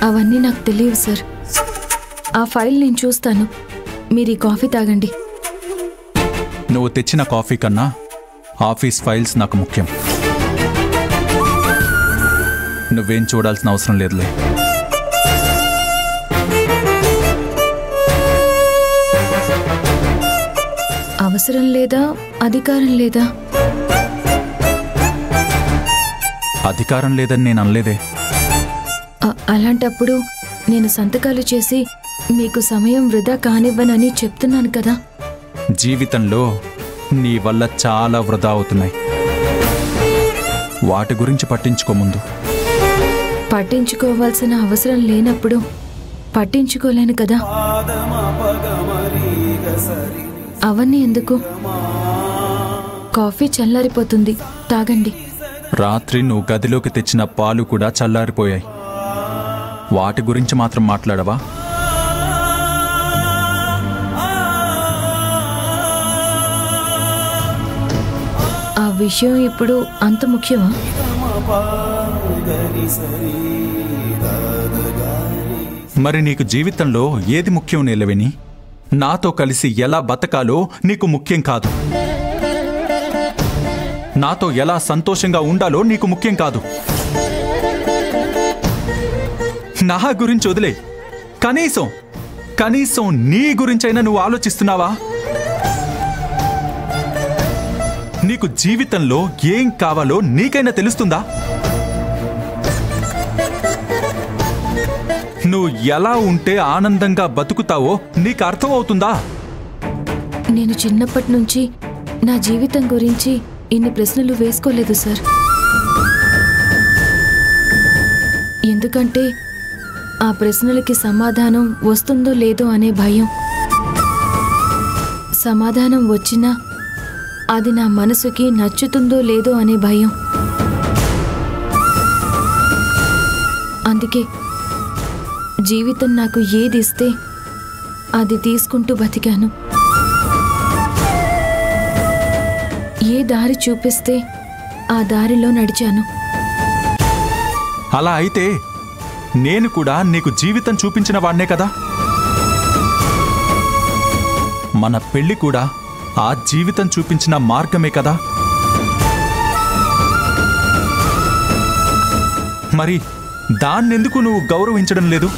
అవన్నీ నాకు తెలియవు సార్. ఆ ఫైల్ నేను చూస్తాను. మీరు ఈ కాఫీ తాగండి. నువ్వు తెచ్చిన కాఫీ కన్నా ఆఫీస్ ఫైల్స్ నాకు ముఖ్యం. నువ్వేం చూడాల్సిన అవసరం లేదులే. అవసరం లేదా, అధికారం లేదా? అధికారం లేదని నేను అనలేదే. అలాంటప్పుడు నేను సంతకాలు చేసి మీకు సమయం వృధా కానివ్వనని చెప్తున్నాను కదా. జీవితంలో నీ వల్ల చాలా వృధా అవుతున్నాయి. వాటి గురించి పట్టించుకో. ముందు పట్టించుకోవాల్సిన అవసరం లేనప్పుడు పట్టించుకోలేను కదా. అవన్నీ ఎందుకు? కాఫీ చల్లారిపోతుంది, తాగండి. రాత్రి నువ్వు గదిలోకి తెచ్చిన పాలు కూడా చల్లారిపోయాయి. వాటి గురించి మాత్రం మాట్లాడవా? ఆ విషయం ఇప్పుడు అంత ముఖ్యమా? మరి నీకు జీవితంలో ఏది ముఖ్యం నీలవేణి? నాతో కలిసి ఎలా బతకాలో నీకు ముఖ్యం కాదు. నాతో ఎలా సంతోషంగా ఉండాలో నీకు ముఖ్యం కాదు. నా గురించి వదిలే. కనీసం నీ గురించైనా నువ్వు ఆలోచిస్తున్నావా? నీకు జీవితంలో ఏం కావాలో నీకైనా తెలుస్తుందా? నువ్వు ఎలా ఉంటే ఆనందంగా బతుకుతావో నీకు అర్థం అవుతుందా? నేను చిన్నప్పటి నుంచి నా జీవితం గురించి ఇన్ని ప్రశ్నలు వేసుకోలేదు సార్. ఎందుకంటే ఆ ప్రశ్నలకి సమాధానం వస్తుందో లేదో అనే భయం. సమాధానం వచ్చినా అది నా మనసుకి నచ్చుతుందో లేదో అనే భయం. అందుకే జీవితం నాకు ఏది ఇస్తే అది తీసుకుంటూ బతికాను. ఏ దారి చూపిస్తే ఆ దారిలో నడిచాను. అలా అయితే నేను కూడా నీకు జీవితం చూపించిన వాడినే కదా. మన పెళ్లి కూడా ఆ జీవితం చూపించిన మార్గమే కదా. మరి దాన్నెందుకు నువ్వు గౌరవించడం లేదు?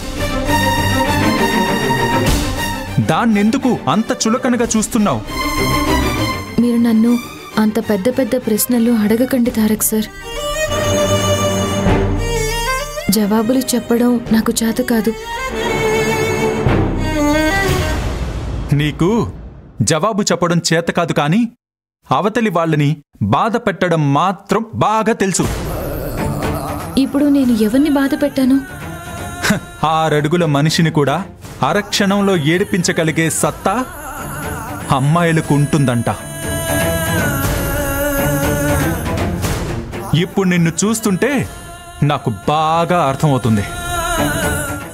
దాన్నెందుకు అంత చులకనగా చూస్తున్నావు? మీరు నన్ను అంత పెద్ద పెద్ద ప్రశ్నలు అడగకండి తారక్ సార్. జవాబులు చెప్పడం నాకు చేత కాదు. నీకు జవాబు చెప్పడం చేత కాదు, కానీ అవతలి వాళ్ళని బాధ పెట్టడం మాత్రం బాగా తెలుసు. ఇప్పుడు నేను ఎవరిని బాధ పెట్టాను? 6 అడుగుల మనిషిని కూడా అరక్షణంలో ఏడిపించగలిగే సత్తా అమ్మాయిలకు ఉంటుందంట. ఇప్పుడు నిన్ను చూస్తుంటే నాకు బాగా అర్థమవుతుంది.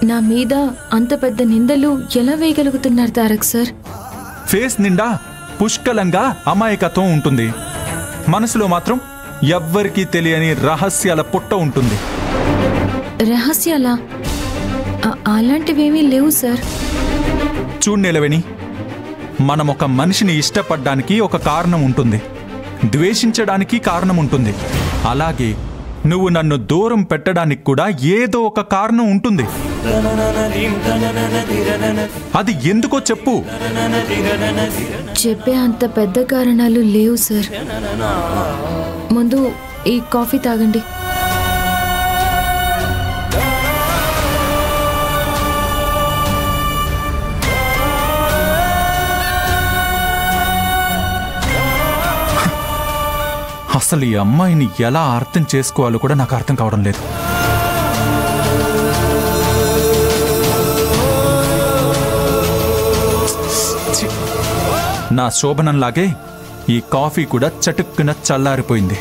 నా మీద అంత పెద్ద నిందలు ఎలా వేయగలుగుతున్నారు తారక్ సార్? ఫేస్ నిండా పుష్కలంగా అమాయకత్వం ఉంటుంది. మనసులో మాత్రం ఎవ్వరికీ తెలియని రహస్యాల పుట్ట ఉంటుంది. రహస్యాలా? అలాంటివేమీ లేవు సార్. చూడు నీలవేణి, మనం ఒక మనిషిని ఇష్టపడ్డానికి ఒక కారణం ఉంటుంది, ద్వేషించడానికి కారణం ఉంటుంది. అలాగే నువ్వు నన్ను దూరం పెట్టడానికి కూడా ఏదో ఒక కారణం ఉంటుంది. అది ఎందుకో చెప్పు. చెప్పే అంత పెద్ద కారణాలు లేవు సార్. ముందు ఈ కాఫీ తాగండి. అసలు ఈ అమ్మాయిని ఎలా అర్థం చేసుకోవాలో కూడా నాకు అర్థం కావడం లేదు. నా శోభనంలాగే ఈ కాఫీ కూడా చటుక్కున చల్లారిపోయింది.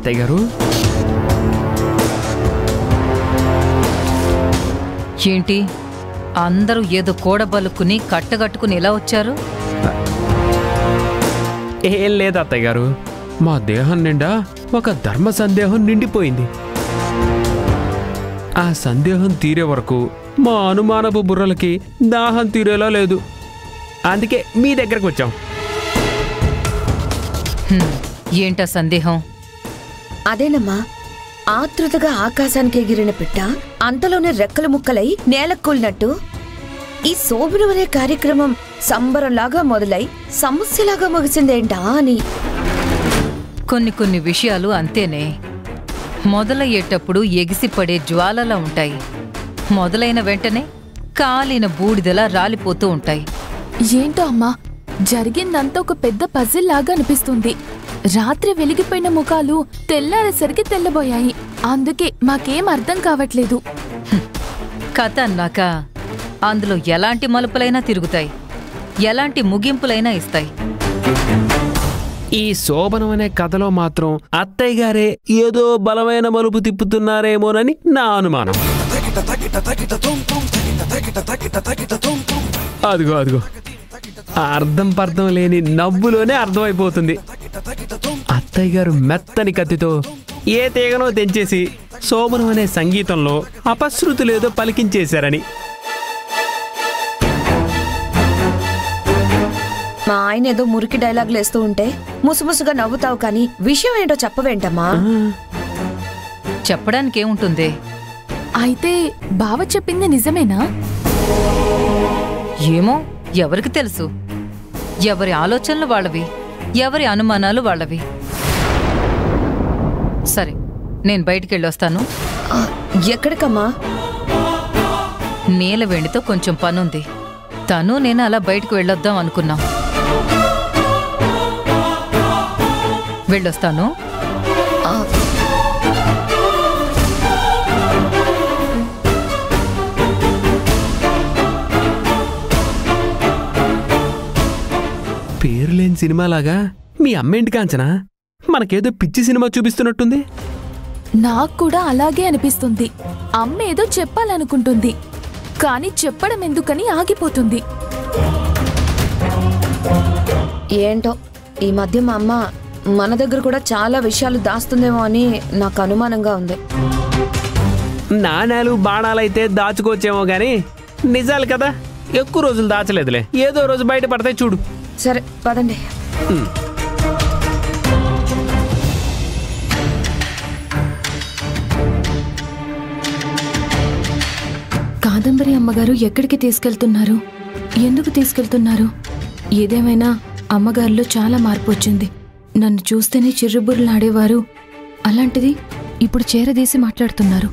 అత్తయ్య గారు? ఏంటి అందరూ ఏదో కూడబలుక్కుని కట్టగట్టుకుని ఎలా వచ్చారు? ఏం లేదు అత్తయ్య గారు, మా దేహం నిండా ఒక ధర్మ సందేహం నిండిపోయింది. ఆ సందేహం తీరే వరకు మా అనుమానపు బుర్రలకి దాహం తీరేలా లేదు. అందుకే మీ దగ్గరకు వచ్చాం. ఏంటా సందేహం? అదేనమ్మా, ఆతృతగా ఆకాశానికి ఎగిరిన పిట్ట అంతలోనే రెక్కలు ముక్కలై నేలకూలినట్టు ఈ శోభనం అనే కార్యక్రమం సంబరంలాగా మొదలై సమస్యలాగా ముగిసిందేంటా అని. కొన్ని విషయాలు అంతేనే. మొదలయ్యేటప్పుడు ఎగిసిపడే జ్వాలలా ఉంటాయి. మొదలైన వెంటనే కాలిన బూడిదలా రాలిపోతూ ఉంటాయి. ఏంటో అమ్మా, జరిగిందంతా ఒక పెద్ద పజిల్ లాగా అనిపిస్తుంది. రాత్రి వెలిగిపోయిన ముఖాలు తెల్లారేసరికి తెల్లబోయాయి. అందుకే మాకేం అర్థం కావట్లేదు. కథ అన్నాక అందులో ఎలాంటి మలుపులైనా తిరుగుతాయి, ఎలాంటి ముగింపులైనా ఇస్తాయి. ఈ శోభనం అనే కథలో మాత్రం అత్తయ్య గారే ఏదో బలమైన మలుపు తిప్పుతున్నారేమోనని నా అనుమానం. అదిగో అదిగో, అర్థం పర్థం లేని నవ్వులోనే అర్థమైపోతుంది. అత్తయ్య గారు మెత్తని కత్తితో ఏ తీగనో తెంచేసి శోభనం అనే సంగీతంలో అపశృతులేదో పలికించేశారని. మా ఆయన ఏదో మురికి డైలాగులు వేస్తూ ఉంటే ముసుముసుగా నవ్వుతావు కానీ విషయం ఏంటో చెప్పవేంటమ్మా? చెప్పడానికేముంటుంది? అయితే బావ చెప్పింది నిజమేనా? ఏమో, ఎవరికి తెలుసు? ఎవరి ఆలోచనలు వాళ్ళవి, ఎవరి అనుమానాలు వాళ్ళవి. సరే, నేను బయటికెళ్ళొస్తాను. ఎక్కడికమ్మా? నీలవేణితో కొంచెం పనుంది. తను నేను అలా బయటకు వెళ్ళొద్దాం అనుకున్నాం. వెళ్ళొస్తాను. పేరు లేని సినిమాలాగా మీ అమ్మేంటి కాంచనా మనకేదో పిచ్చి సినిమా చూపిస్తున్నట్టుంది. నాకు కూడా అలాగే అనిపిస్తుంది. అమ్మ ఏదో చెప్పాలనుకుంటుంది, కానీ చెప్పడం ఎందుకని ఆగిపోతుంది. ఏంటో ఈ మధ్య మా అమ్మ మన దగ్గర కూడా చాలా విషయాలు దాస్తుందేమో అని నాకు అనుమానంగా ఉంది. నాణాలు బాణాలైతే దాచుకోవచ్చేమో గాని నిజాలు కదా, ఎక్కువ రోజులు దాచలేదులే. ఏదో రోజు బయట పడతాయి చూడు. సరే పదండి. కాదంబరి అమ్మగారు ఎక్కడికి తీసుకెళ్తున్నారు? ఎందుకు తీసుకెళ్తున్నారు? ఏదేమైనా అమ్మగారిలో చాలా మార్పు వచ్చింది. నన్ను చూస్తేనే చిర్రుబుర్రులాడేవారు, అలాంటిది ఇప్పుడు చేరదీసి మాట్లాడుతున్నారు.